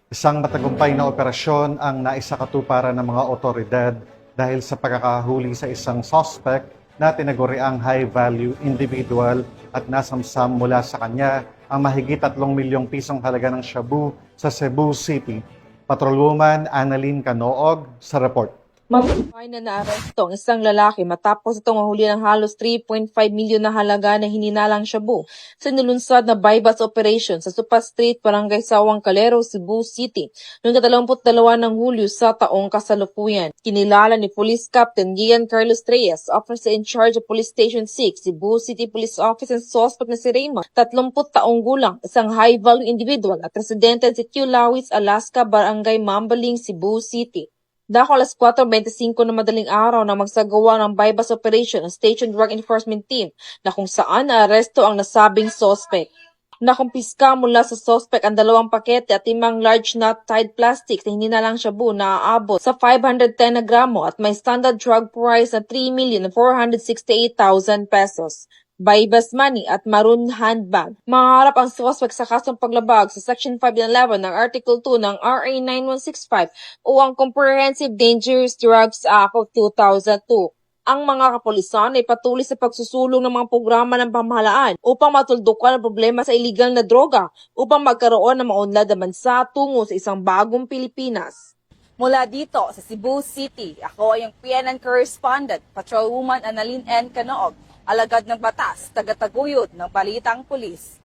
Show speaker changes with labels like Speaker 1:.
Speaker 1: Isang matagumpay na operasyon ang naisakatuparan ng mga otoridad dahil sa pagkakahuli sa isang suspect na tinaguriang high-value individual at nasamsam mula sa kanya ang mahigit 3 milyong pisong halaga ng shabu sa Cebu City. Patrolwoman Annalyn Canoog sa report.
Speaker 2: Mapapay na naaresto ang isang lalaki matapos itong mahuli ng halos 3.5 milyon na halaga na hininalang shabu sa nilunsad na bypass operation sa Supa Street, Barangay Sawang Calero, Cebu City noong 22 ng Hulyo sa taong kasalukuyan. Kinilala ni Police Captain Gian Carlos Reyes, Officer in Charge of Police Station 6, Cebu City Police Office and suspect na si Raymond, 30 taong gulang, isang high-value individual at residente sa Lawis, Alaska, Barangay Mambaling, Cebu City. Dako alas 4:25 na madaling araw na magsagawa ng bypass operation ang Station Drug Enforcement Team na kung saan naaresto ang nasabing suspect. Nakumpiska mula sa suspect ang 2 pakete at 5 large nut tied plastics na hininalang shabu na aabot sa 510 na gramo at may standard drug price na 3,468,000 pesos. Bypass money at maroon handbag. Maharap ang suspect sa kasong paglabag sa Section 511 ng Article 2 ng RA 9165 o ang Comprehensive Dangerous Drugs Act of 2002. Ang mga kapulisan ay patuloy sa pagsusulong ng mga programa ng pamahalaan upang matuldukan ang problema sa iligal na droga upang magkaroon ng maunlad na bansa tungo sa isang bagong Pilipinas.
Speaker 3: Mula dito sa Cebu City, ako ay ang PNN correspondent, Patrolwoman Annalyn N. Canoog, alagad ng batas, tagataguyod ng Balitang Pulis.